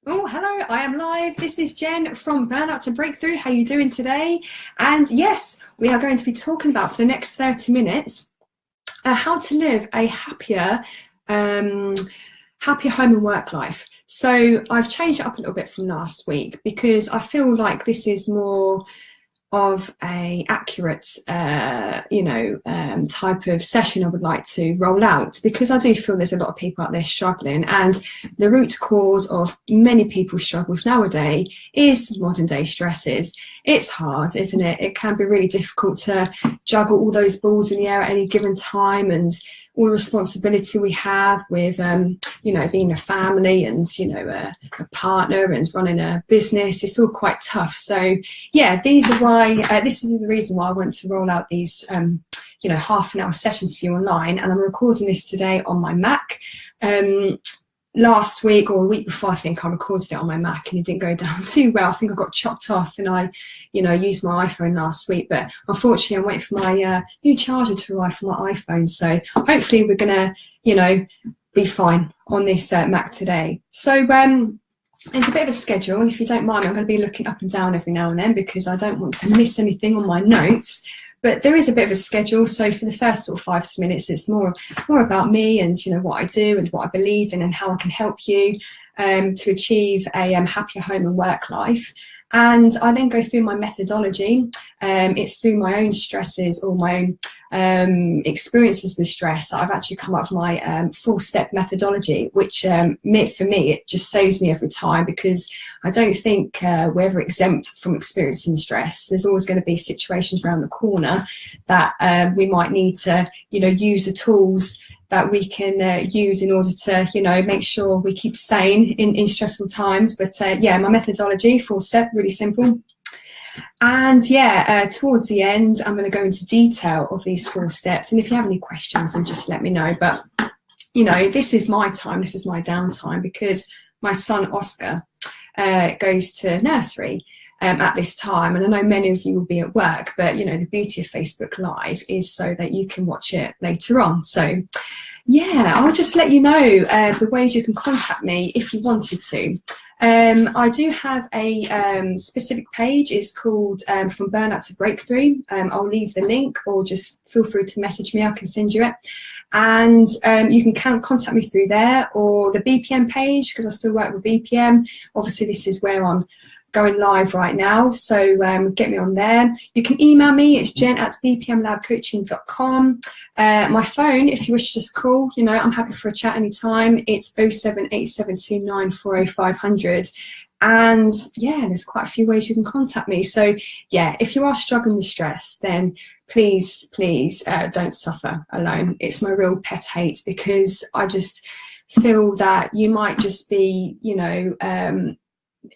Oh, hello, I am live. This is Jen from Burnout to Breakthrough. How are you doing today? And yes, we are going to be talking about for the next 30 minutes how to live a happier home and work life. So I've changed it up a little bit from last week because I feel like this is more of a accurate type of session I would like to roll out, because I do feel there's a lot of people out there struggling, and the root cause of many people's struggles nowadays is modern day stresses. It's hard, isn't it? It can be really difficult to juggle all those balls in the air at any given time, and all the responsibility we have with being a family and a partner and running a business. It's all quite tough. So yeah, this is the reason why I want to roll out these half an hour sessions for you online, and I'm recording this today on my Mac. Last week or a week before, I think I recorded it on my Mac and it didn't go down too well. I think I got chopped off, and I used my iPhone last week, but unfortunately I'm waiting for my new charger to arrive for my iPhone, so hopefully we're gonna be fine on this Mac today. So it's a bit of a schedule, and if you don't mind, I'm going to be looking up and down every now and then because I don't want to miss anything on my notes. But there is a bit of a schedule. So for the first sort of 5 minutes, it's more about me and what I do and what I believe in and how I can help you to achieve a happier home and work life. And I then go through my methodology. It's through my own stresses or my own experiences with stress. I've actually come up with my 4-step methodology, which for me, it just saves me every time, because I don't think we're ever exempt from experiencing stress. There's always going to be situations around the corner that we might need to, use the tools that we can use in order to, make sure we keep sane in stressful times. But my methodology, 4-step, really simple. And towards the end, I'm going to go into detail of these 4 steps. And if you have any questions, then just let me know. But, this is my time. This is my downtime, because my son, Oscar, goes to nursery at this time. And I know many of you will be at work, but, the beauty of Facebook Live is so that you can watch it later on. So, I'll just let you know the ways you can contact me if you wanted to. I do have a specific page. It's called From Burnout to Breakthrough. I'll leave the link, or just feel free to message me. I can send you it. And you can contact me through there, or the BPM page, because I still work with BPM. Obviously, this is where I'm going live right now, so get me on there. You can email me. It's jen@bpmlabcoaching.com. My phone, if you wish to just call, I'm happy for a chat anytime. It's 07872940500. And there's quite a few ways you can contact me. So if you are struggling with stress, then please don't suffer alone. It's my real pet hate, because I just feel that you might just be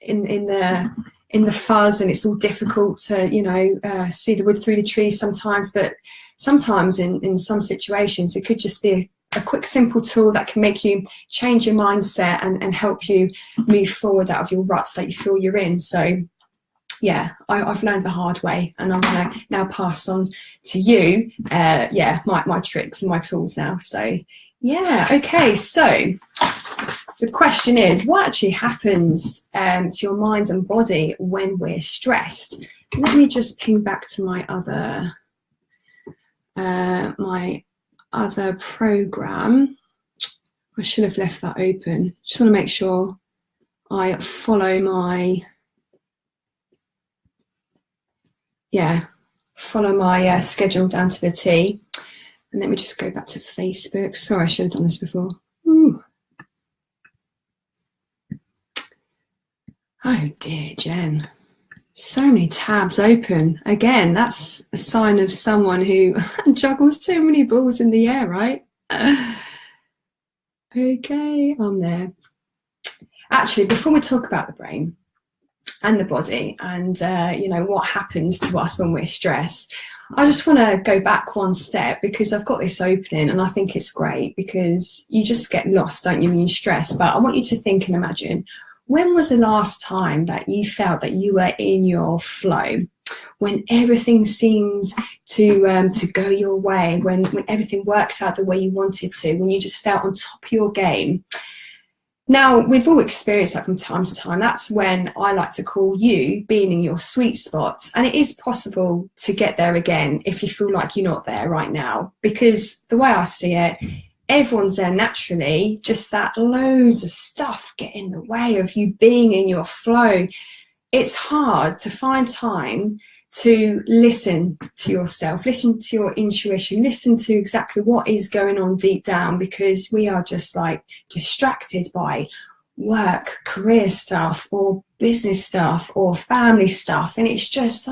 in the fuzz, and it's all difficult to see the wood through the trees sometimes. But sometimes in some situations, it could just be a quick, simple tool that can make you change your mindset and help you move forward out of your rut that you feel you're in. So I've learned the hard way, and I'm going to now pass on to you my tricks and my tools now. So okay, so the question is, what actually happens to your mind and body when we're stressed? Let me just ping back to my other program. I should have left that open. Just want to make sure I follow my schedule down to the T. And let me just go back to Facebook. Sorry, I should have done this before. Ooh. Oh dear, Jen. So many tabs open. Again, that's a sign of someone who juggles too many balls in the air, right? Okay, I'm there. Actually, before we talk about the brain and the body and, what happens to us when we're stressed, I just want to go back one step, because I've got this opening and I think it's great, because you just get lost, don't you, when you stress. But I want you to think and imagine, when was the last time that you felt that you were in your flow, when everything seemed to go your way, when everything works out the way you wanted to, when you just felt on top of your game? Now, we've all experienced that from time to time. That's when I like to call you being in your sweet spot. And it is possible to get there again if you feel like you're not there right now. Because the way I see it, everyone's there naturally, just that loads of stuff get in the way of you being in your flow. It's hard to find time to listen to yourself, listen to your intuition, listen to exactly what is going on deep down, because we are just like distracted by work, career stuff, or business stuff, or family stuff, and it's just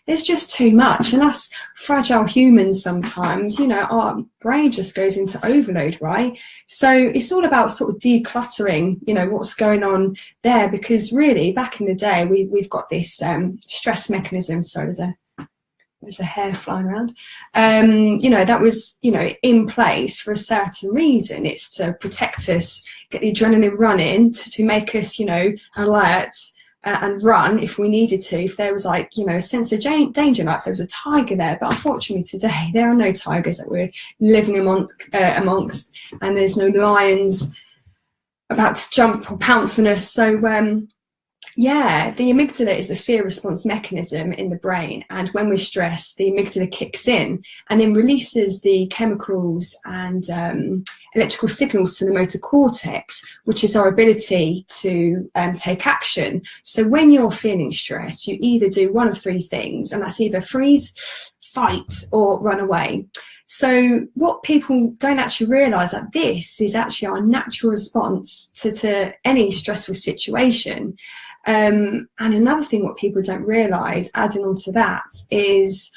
there's just too much. And us fragile humans sometimes, you know, our brain just goes into overload, right? So it's all about sort of decluttering, you know, what's going on there, because really back in the day we've got this stress mechanism. So there's a hair flying around. You know, that was, you know, in place for a certain reason. It's to protect us, get the adrenaline running, to make us, you know, alert and run if we needed to, if there was like, you know, a sense of danger, like if there was a tiger there. But unfortunately today there are no tigers that we're living amongst, and there's no lions about to jump or pounce on us. So yeah, the amygdala is a fear response mechanism in the brain, and when we're stressed, the amygdala kicks in and then releases the chemicals and electrical signals to the motor cortex, which is our ability to take action. So when you're feeling stressed, you either do one of three things, and that's either freeze, fight, or run away. So what people don't actually realise, that this is actually our natural response to any stressful situation. And another thing what people don't realise, adding on to that, is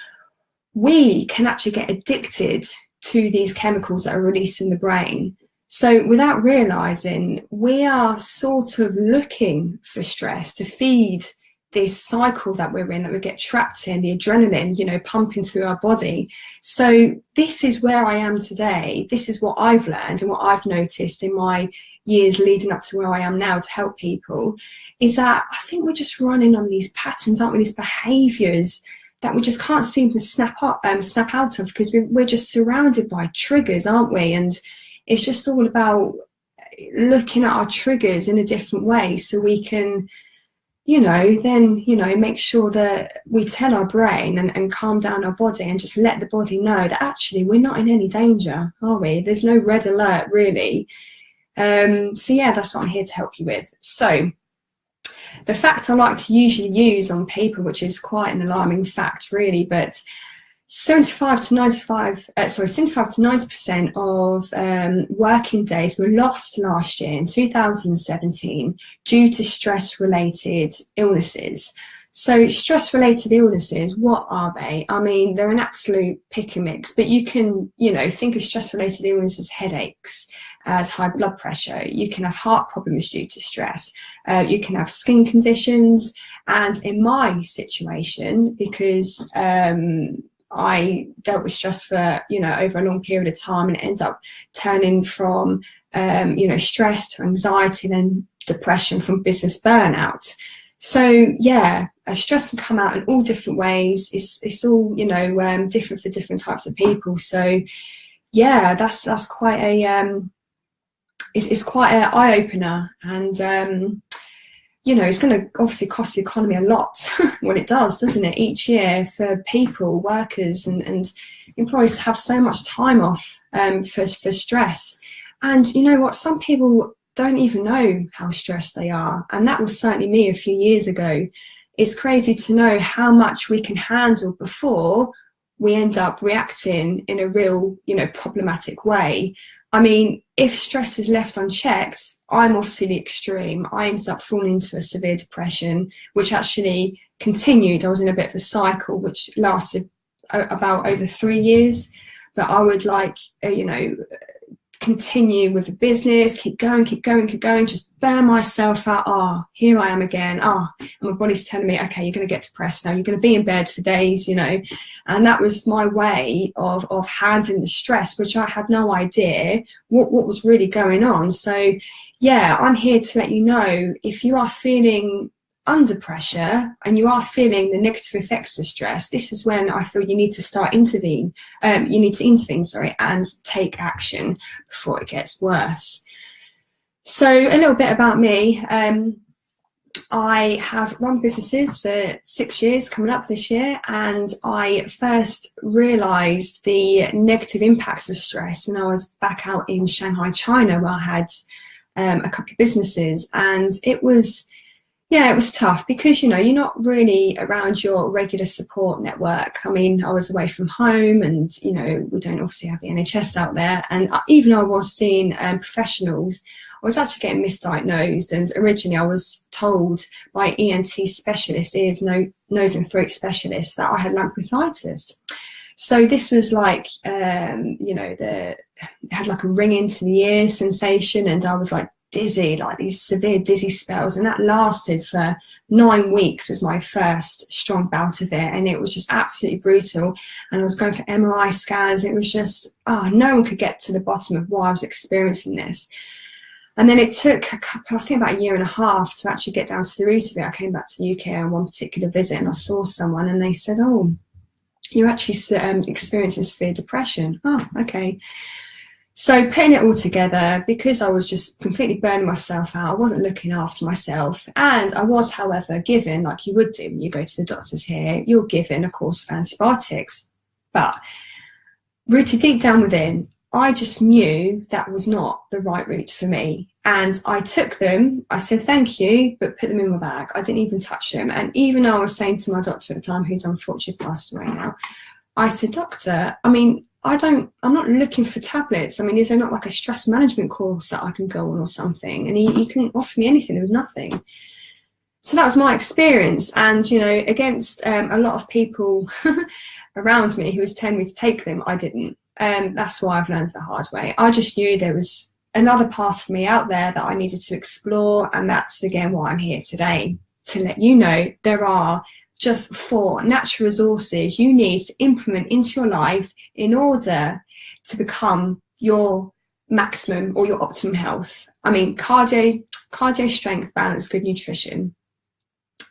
we can actually get addicted to these chemicals that are released in the brain. So without realising, we are sort of looking for stress to feed this cycle that we're in, that we get trapped in, the adrenaline, you know, pumping through our body. So this is where I am today. This is what I've learned and what I've noticed in my years leading up to where I am now to help people, is that I think we're just running on these patterns, aren't we? These behaviours that we just can't seem to snap out of, because we're just surrounded by triggers, aren't we? And it's just all about looking at our triggers in a different way, so we can, you know, then, you know, make sure that we tell our brain and calm down our body, and just let the body know that actually we're not in any danger, are we? There's no red alert, really. So yeah, that's what I'm here to help you with. So the fact I like to usually use on people, which is quite an alarming fact really, but 75 to 90% of working days were lost last year in 2017 due to stress-related illnesses. So stress-related illnesses, what are they? I mean, they're an absolute pick and mix, but you can, you know, think of stress-related illnesses as headaches, as high blood pressure. You can have heart problems due to stress. You can have skin conditions. And in my situation, because I dealt with stress for, you know, over a long period of time, and it ends up turning from, you know, stress to anxiety, then depression, from business burnout. So yeah, stress can come out in all different ways. It's all, you know, different for different types of people. So yeah, that's quite a it's quite an eye opener, and you know, it's going to obviously cost the economy a lot. Well, it does, doesn't it? Each year for people, workers and employees to have so much time off for stress. And you know what? Some people don't even know how stressed they are. And that was certainly me a few years ago. It's crazy to know how much we can handle before we end up reacting in a real, you know, problematic way. I mean, if stress is left unchecked, I'm obviously the extreme. I ended up falling into a severe depression, which actually continued. I was in a bit of a cycle, which lasted about over 3 years. But I would like, you know, continue with the business, keep going, just burn myself out. Here I am again. And my body's telling me, okay, you're going to get depressed now. You're going to be in bed for days, you know. And that was my way of handling the stress, which I had no idea what was really going on. So yeah, I'm here to let you know, if you are feeling under pressure and you are feeling the negative effects of stress, this is when I feel you need to intervene, and take action before it gets worse. So a little bit about me. I have run businesses for 6 years, coming up this year, and I first realised the negative impacts of stress when I was back out in Shanghai, China, where I had a couple of businesses, and it was tough because, you know, you're not really around your regular support network. I mean, I was away from home, and, you know, we don't obviously have the NHS out there, and even I was seeing professionals, I was actually getting misdiagnosed, and originally I was told by ENT specialist, ears, nose and throat specialist, that I had labyrinthitis. So this was like, you know, it had like a ring into the ear sensation, and I was like dizzy, like these severe dizzy spells, and that lasted for 9 weeks, was my first strong bout of it, and it was just absolutely brutal. And I was going for MRI scans. It was just, no one could get to the bottom of why I was experiencing this. And then it took I think about 1.5 years to actually get down to the root of it. I came back to the UK on one particular visit, and I saw someone, and they said, "Oh, you're actually experiencing severe depression." Oh, okay. So putting it all together, because I was just completely burning myself out, I wasn't looking after myself, and I was, however, given, like you would do when you go to the doctors here, you're given a course of antibiotics. But rooted deep down within, I just knew that was not the right route for me. And I took them, I said thank you, but put them in my bag. I didn't even touch them. And even I was saying to my doctor at the time, who's unfortunately passed away now, I said, "Doctor, I mean, I'm not looking for tablets. I mean, is there not like a stress management course that I can go on or something?" And he couldn't offer me anything. There was nothing. So that was my experience. And, you know, against a lot of people around me who was telling me to take them, I didn't. That's why I've learned the hard way. I just knew there was another path for me out there that I needed to explore. And that's, again, why I'm here today, to let you know there are just 4 natural resources you need to implement into your life in order to become your maximum or your optimum health. I mean, cardio, strength, balance, good nutrition.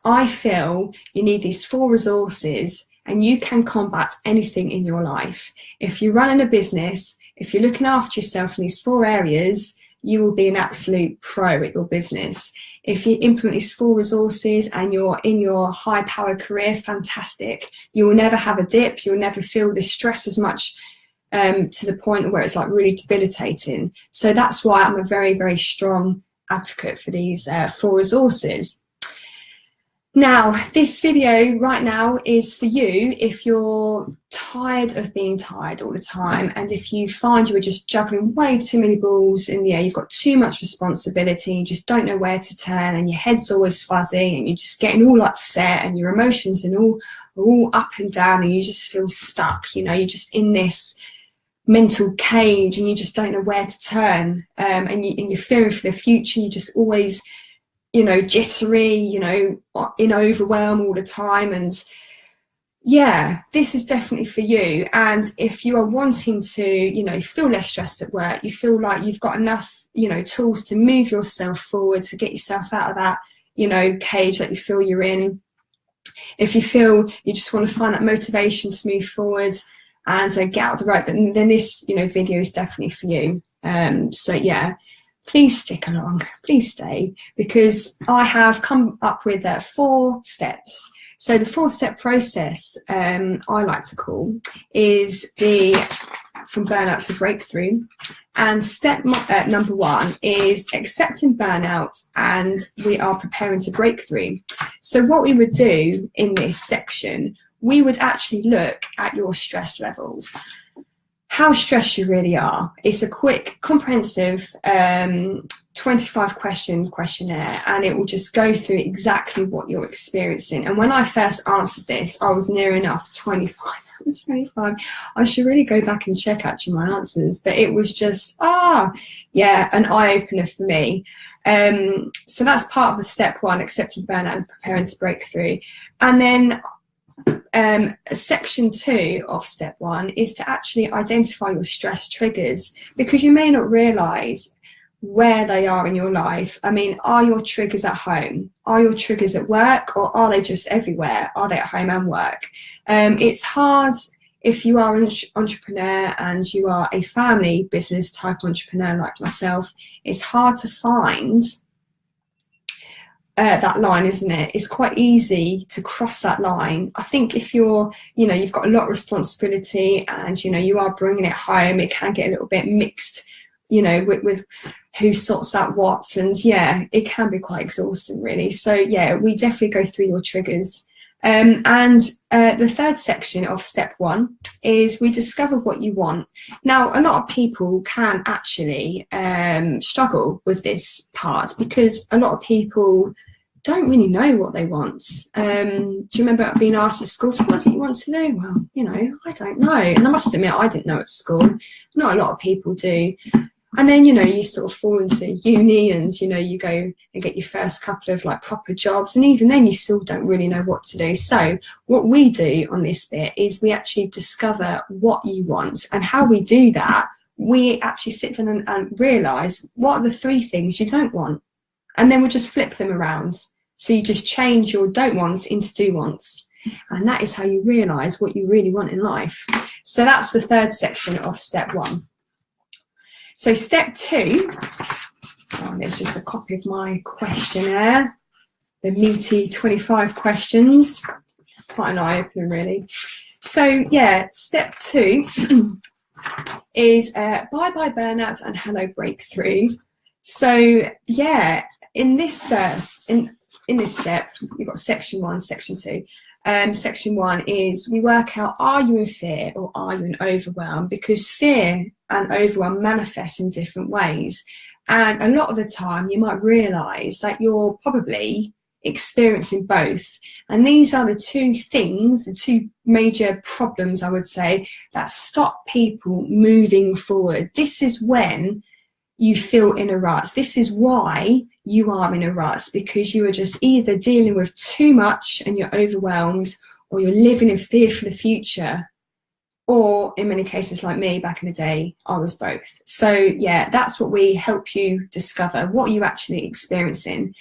I feel you need these 4 resources, and you can combat anything in your life. If you're running a business, if you're looking after yourself in these 4 areas, you will be an absolute pro at your business. If you implement these 4 resources and you're in your high power career, fantastic. You will never have a dip. You'll never feel the stress as much to the point where it's like really debilitating. So that's why I'm a very, very strong advocate for these 4 resources. Now, this video right now is for you if you're tired of being tired all the time, and if you find you are just juggling way too many balls in the air, you've got too much responsibility, you just don't know where to turn, and your head's always fuzzy, and you're just getting all upset, and your emotions are all up and down, and you just feel stuck. You know, you're just in this mental cage, and you just don't know where to turn, and you're fearing for the future. You just always, you know, jittery, you know, in overwhelm all the time. And yeah, this is definitely for you. And if you are wanting to, you know, feel less stressed at work, you feel like you've got enough, you know, tools to move yourself forward, to get yourself out of that, you know, cage that you feel you're in. If you feel you just want to find that motivation to move forward and get out of the rut, then this, you know, video is definitely for you. So yeah, please stick along, please stay, because I have come up with 4 steps. So the 4-step process, I like to call, is the From Burnout to Breakthrough. And step number 1 is accepting burnout, and we are preparing to break through. So what we would do in this section, we would actually look at your stress levels, how stressed you really are. It's a quick, comprehensive 25-question questionnaire, and it will just go through exactly what you're experiencing. And when I first answered this, I was near enough 25. I should really go back and check actually my answers, but it was just, yeah, an eye-opener for me. So that's part of the step 1, accepting burnout and preparing to break through. And then section 2 of step 1 is to actually identify your stress triggers, because you may not realize where they are in your life. I mean, are your triggers at home? Are your triggers at work? Or are they just everywhere? Are they at home and work? It's hard if you are an entrepreneur and you are a family business type entrepreneur like myself, it's hard to find that line, isn't it? It's quite easy to cross that line. I think if you're, you've got a lot of responsibility and, you are bringing it home, it can get a little bit mixed, with who sorts out what. And yeah, it can be quite exhausting, really. So yeah, we definitely go through your triggers. And the third section of step 1 is we discover what you want. Now, a lot of people can actually struggle with this part because a lot of people don't really know what they want. Do you remember being asked at school, so what is it you want to do? Well, I don't know. And I must admit, I didn't know at school. Not a lot of people do. And then, you sort of fall into uni and, you go and get your first couple of like proper jobs. And even then you still don't really know what to do. So what we do on this bit is we actually discover what you want. And how we do that, we actually sit down and realise what are the 3 things you don't want. And then we'll just flip them around. So you just change your don't wants into do wants. And that is how you realise what you really want in life. So that's the third section of step 1. So step 2, there's just a copy of my questionnaire, the meaty 25 questions, quite an eye-opener really. So yeah, step 2 is bye-bye burnouts and hello breakthrough. So yeah, in this in this step, we've got section 1, section 2. Section 1 is we work out, are you in fear or are you in overwhelm? Because fear and overwhelm manifest in different ways. And a lot of the time you might realise that you're probably experiencing both. And these are the 2 things, the 2 major problems, I would say, that stop people moving forward. This is when you feel in a rut. This is why you are in a rut, because you are just either dealing with too much and you're overwhelmed, or you're living in fear for the future, or in many cases like me back in the day, I was both. So yeah, that's what we help you discover, what you're actually experiencing.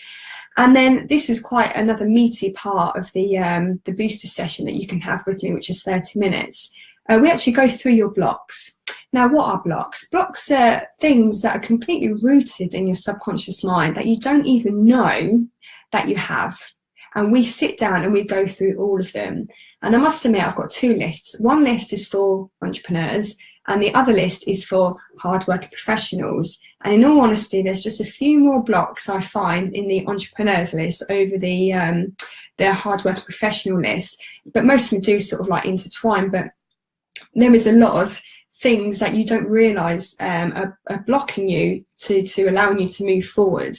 And then this is quite another meaty part of the booster session that you can have with me, which is 30 minutes. We actually go through your blocks. Now, what are blocks? Blocks are things that are completely rooted in your subconscious mind that you don't even know that you have. And we sit down and we go through all of them. And I must admit, I've got 2 lists. One list is for entrepreneurs and the other list is for hardworking professionals. And in all honesty, there's just a few more blocks I find in the entrepreneurs list over the hardworking professional list. But most of them do sort of like intertwine. But there is a lot of things that you don't realise are blocking you to allowing you to move forward.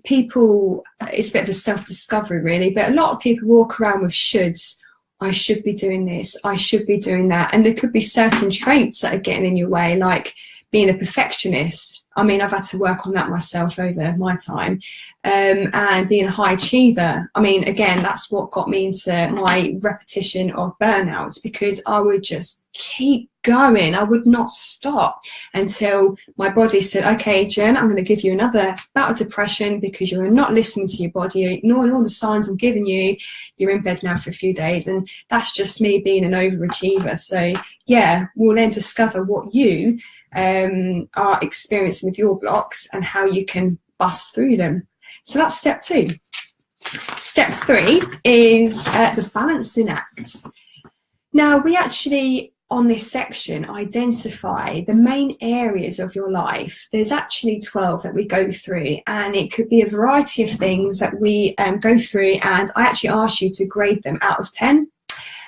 People, it's a bit of a self-discovery really, but a lot of people walk around with shoulds. I should be doing this, I should be doing that. And there could be certain traits that are getting in your way, like being a perfectionist. I mean, I've had to work on that myself over my time. And being a high achiever. I mean, again, that's what got me into my repetition of burnouts, because I would just keep going. I would not stop until my body said, okay, Jen, I'm going to give you another bout of depression because you're not listening to your body, you're ignoring all the signs I'm giving you. You're in bed now for a few days. And that's just me being an overachiever. So yeah, we'll then discover what you are experiencing with your blocks and how you can bust through them. So that's step 2. Step 3 is the balancing act. Now, we actually, on this section, identify the main areas of your life. There's actually 12 that we go through, and it could be a variety of things that we go through, and I actually ask you to grade them out of 10.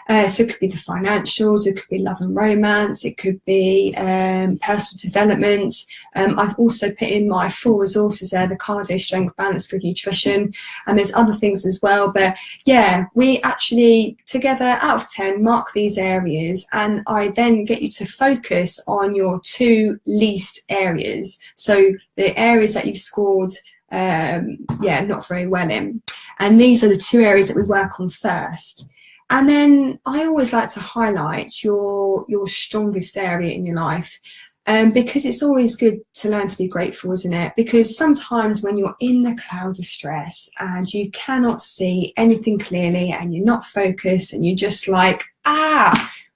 So it could be the financials, it could be love and romance, it could be personal development. I've also put in my 4 resources there, the cardio, strength, balance, good nutrition, and there's other things as well. But yeah, we actually together out of 10 mark these areas, and I then get you to focus on your 2 least areas. So the areas that you've scored not very well in. And these are the 2 areas that we work on first. And then I always like to highlight your strongest area in your life, because it's always good to learn to be grateful, isn't it? Because sometimes when you're in the cloud of stress and you cannot see anything clearly and you're not focused and you're just like,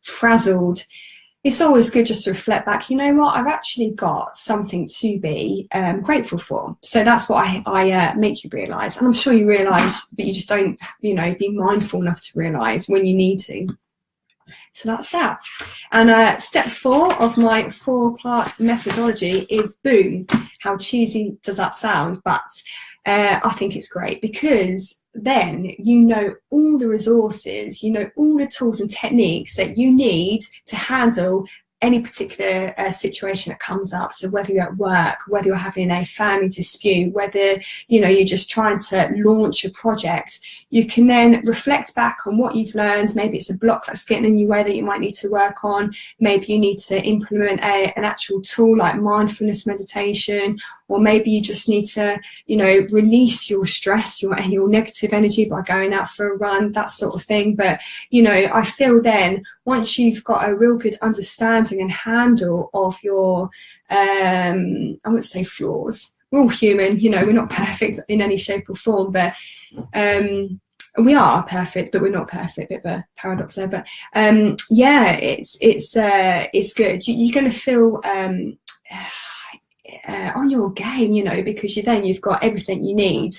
frazzled, it's always good just to reflect back, you know what, I've actually got something to be grateful for. So that's what I make you realise. And I'm sure you realise, but you just don't, you know, be mindful enough to realise when you need to. So that's that. And step 4 of my 4-part methodology is boom. How cheesy does that sound? But I think it's great, because then you know all the resources, you know all the tools and techniques that you need to handle any particular situation that comes up. So whether you're at work, whether you're having a family dispute, whether, you know, you're just trying to launch a project, you can then reflect back on what you've learned. Maybe it's a block that's getting in your way that you might need to work on. Maybe you need to implement an actual tool like mindfulness meditation, or maybe you just need to, you know, release your stress, your negative energy by going out for a run, that sort of thing. But, you know, I feel then once you've got a real good understanding and handle of your, I wouldn't say flaws. We're all human, you know, we're not perfect in any shape or form, but we are perfect, but we're not perfect. Bit of a paradox there, but yeah, it's good. You're going to feel on your game, you know, because you've got everything you need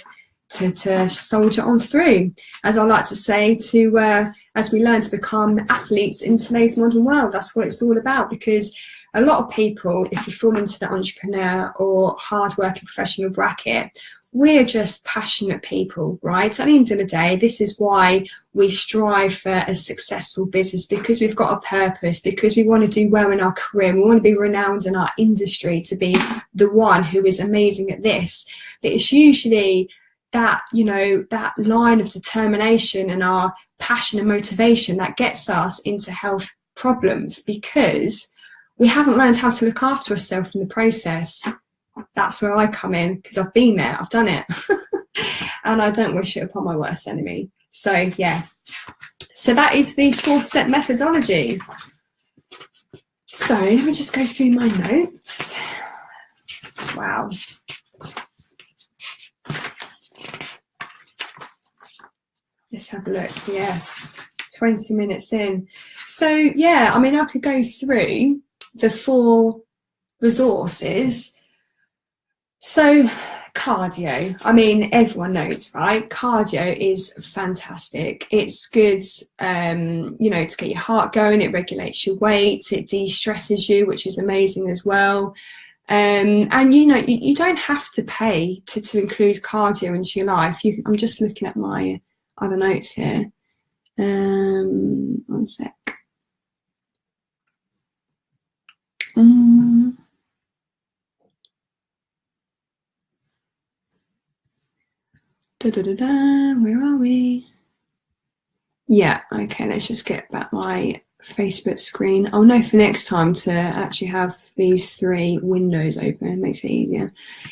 to soldier on through, as I like to say, to as we learn to become athletes in today's modern world. That's what it's all about, because a lot of people, if you fall into the entrepreneur or hard-working professional bracket, we're just passionate people, right? At the end of the day, this is why we strive for a successful business, because we've got a purpose, because we want to do well in our career, we want to be renowned in our industry, to be the one who is amazing at this. But it's usually that, you know, that line of determination and our passion and motivation that gets us into health problems, because we haven't learned how to look after ourselves in the process. That's where I come in, because I've been there, I've done it, and I don't wish it upon my worst enemy. So yeah, so that is the 4-step methodology. So let me just go through my notes. Wow. Let's have a look. Yes, 20 minutes in. So yeah, I mean, I could go through the 4 resources. So cardio, I mean, everyone knows, right? Cardio is fantastic. It's good, you know, to get your heart going. It regulates your weight. It de-stresses you, which is amazing as well. And, you know, you don't have to pay to include cardio into your life. I'm just looking at my other notes here. One sec. Where are we? Yeah, okay, let's just get back my Facebook screen. I'll know for next time to actually have these 3 windows open. It makes it easier.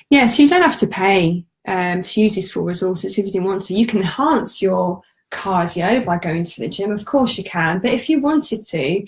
Yeah, so you don't have to pay to use these 4 resources if you didn't want to. You can enhance your cardio by going to the gym, of course you can, but if you wanted to,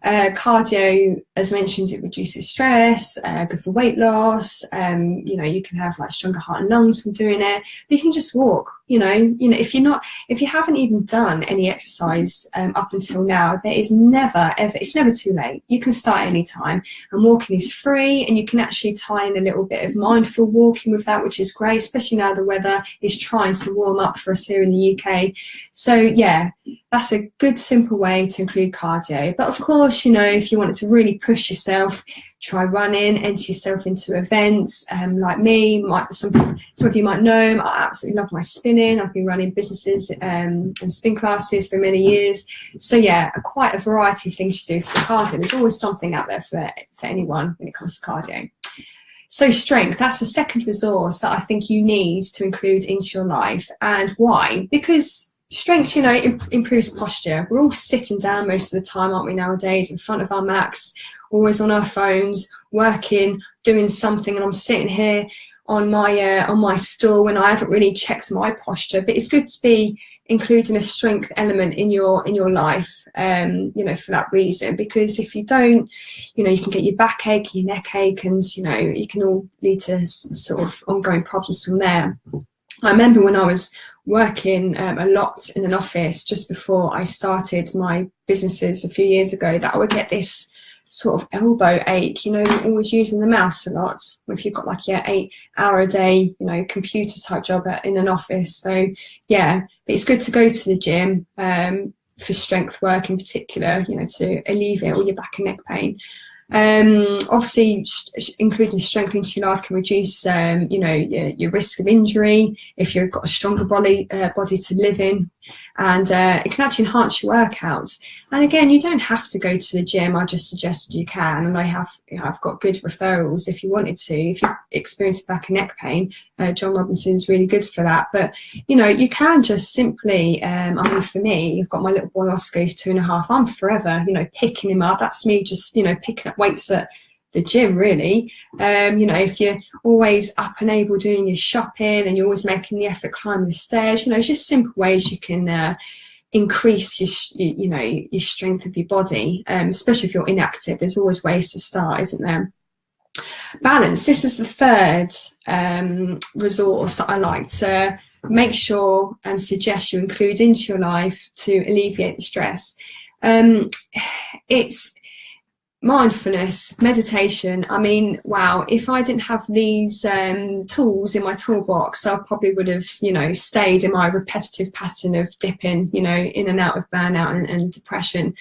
cardio, as mentioned, it reduces stress, good for weight loss. You know, you can have like stronger heart and lungs from doing it. But you can just walk. You know, if you haven't even done any exercise up until now, there is never ever, it's never too late. You can start any time, and walking is free, and you can actually tie in a little bit of mindful walking with that, which is great, especially now the weather is trying to warm up for us here in the UK. So yeah, that's a good simple way to include cardio. But of course, you know, if you wanted to really push yourself, try running, enter yourself into events. Like me, some of you might know, I absolutely love my spinning. I've been running businesses and spin classes for many years. So yeah, quite a variety of things to do for the cardio. There's always something out there for anyone when it comes to cardio. So strength, that's the second resource that I think you need to include into your life. And why? Because strength, you know, improves posture. We're all sitting down most of the time, aren't we, nowadays, in front of our Macs, always on our phones, working, doing something, and I'm sitting here on my stool and I haven't really checked my posture. But it's good to be including a strength element in your life, you know, for that reason, because if you don't, you know, you can get your backache, your neck ache, and, you know, you can all lead to sort of ongoing problems from there. I remember when I was working a lot in an office just before I started my businesses a few years ago, that I would get this sort of elbow ache, you know, always using the mouse a lot. If you've got like 8-hour a day, you know, computer type job in an office. So yeah, but it's good to go to the gym for strength work in particular, you know, to alleviate all your back and neck pain. Obviously, including strength into your life can reduce, you know, your risk of injury if you've got a stronger body to live in, and it can actually enhance your workouts. And again, you don't have to go to the gym. I just suggested you can, and I've got good referrals if you wanted to. If you experience back and neck pain, John Robinson's really good for that. But you know, you can just simply, I mean, for me, I've got my little boy Oscar, he's 2.5. I'm forever, you know, picking him up. That's me just, you know, picking up weights at the gym, really. You know, if you're always up and able doing your shopping and you're always making the effort climbing the stairs, you know, it's just simple ways you can increase your strength of your body, especially if you're inactive. There's always ways to start, isn't there? Balance. This is the third resource that I like to make sure and suggest you include into your life to alleviate the stress. It's mindfulness, meditation. I mean, wow, if I didn't have these tools in my toolbox, I probably would have, you know, stayed in my repetitive pattern of dipping, you know, in and out of burnout and depression.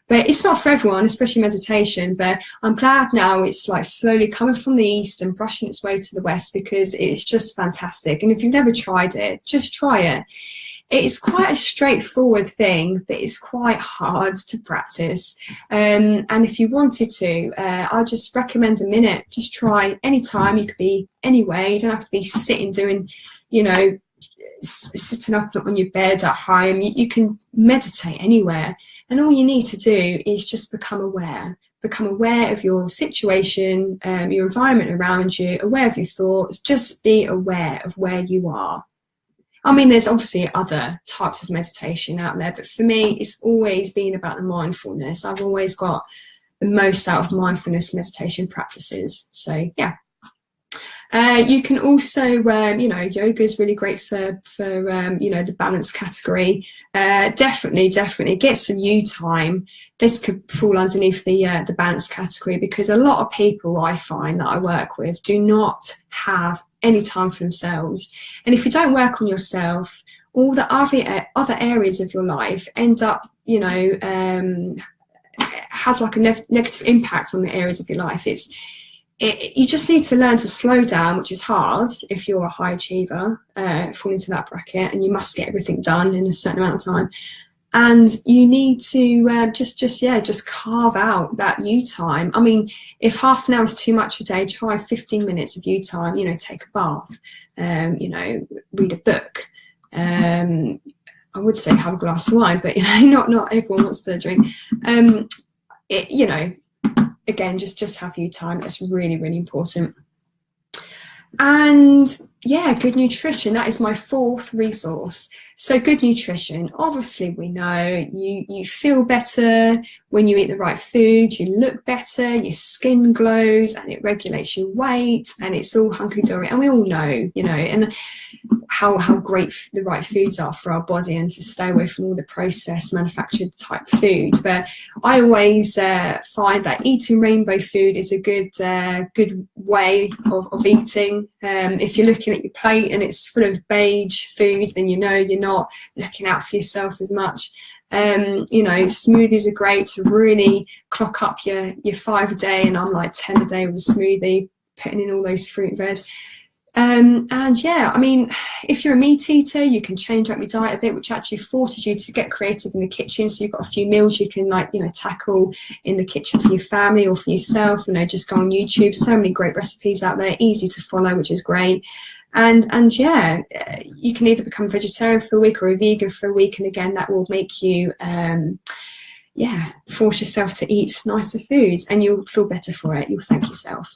But it's not for everyone, especially meditation. But I'm glad now it's like slowly coming from the east and brushing its way to the west, because it's just fantastic. And if you've never tried it, just try it. It's quite a straightforward thing, but it's quite hard to practice. And if you wanted to, I'll just recommend a minute. Just try anytime. You could be anywhere. You don't have to be sitting doing, you know, sitting up on your bed at home. You can meditate anywhere. And all you need to do is just become aware. Become aware of your situation, your environment around you, aware of your thoughts. Just be aware of where you are. I mean, there's obviously other types of meditation out there, but for me, it's always been about the mindfulness. I've always got the most out of mindfulness meditation practices. So, yeah. You can also, you know, yoga is really great for you know, the balance category. Definitely get some you time. This could fall underneath the balance category, because a lot of people I find that I work with do not have any time for themselves. And if you don't work on yourself, all the other areas of your life end up, you know, has like a negative impact on the areas of your life. You just need to learn to slow down, which is hard if you're a high achiever, fall into that bracket, and you must get everything done in a certain amount of time. And you need to just carve out that you time. I mean, if half an hour is too much a day, try 15 minutes of you time. You know, take a bath, you know, read a book. I would say have a glass of wine, but you know, not everyone wants to drink. You know, again, just have you time. That's really, really important. And yeah, good nutrition. That is my fourth resource. So good nutrition. Obviously, we know you feel better when you eat the right food. You look better. Your skin glows, and it regulates your weight, and it's all hunky dory. And we all know, you know, and how great the right foods are for our body, and to stay away from all the processed, manufactured type food. But I always find that eating rainbow food is a good way of eating. If you're looking at your plate and it's full of beige foods, then you know you're not looking out for yourself as much. You know, smoothies are great to really clock up your 5 a day, and I'm like 10 a day with a smoothie, putting in all those fruit and veg. And yeah, I mean, if you're a meat eater, you can change up your diet a bit, which actually forces you to get creative in the kitchen. So you've got a few meals you can, like, you know, tackle in the kitchen for your family or for yourself. You know, just go on YouTube. So many great recipes out there, easy to follow, which is great. And yeah, you can either become a vegetarian for a week or a vegan for a week. And again, that will make you, yeah, force yourself to eat nicer foods, and you'll feel better for it. You'll thank yourself.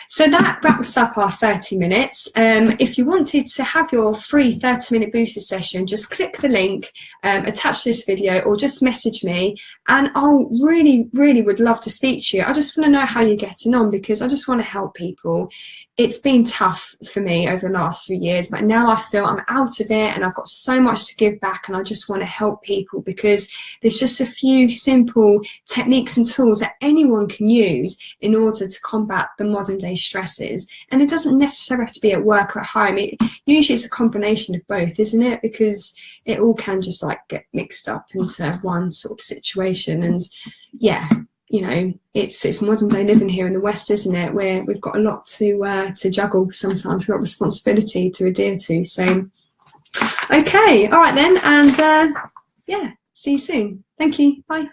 So that wraps up our 30 minutes. If you wanted to have your free 30-minute booster session, just click the link attached to this video, or just message me, and I'll really would love to speak to you. I just want to know how you're getting on, because I just want to help people. It's been tough for me over the last few years, but now I feel I'm out of it and I've got so much to give back, and I just want to help people, because there's just a few simple techniques and tools that anyone can use in order to combat the modern day stresses. And it doesn't necessarily have to be at work or at home. Usually it's a combination of both, isn't it? Because it all can just like get mixed up into one sort of situation. And yeah, you know, it's modern day living here in the West, isn't it? Where we've got a lot to juggle sometimes, a lot of responsibility to adhere to. So, okay, all right then, and yeah, see you soon. Thank you. Bye.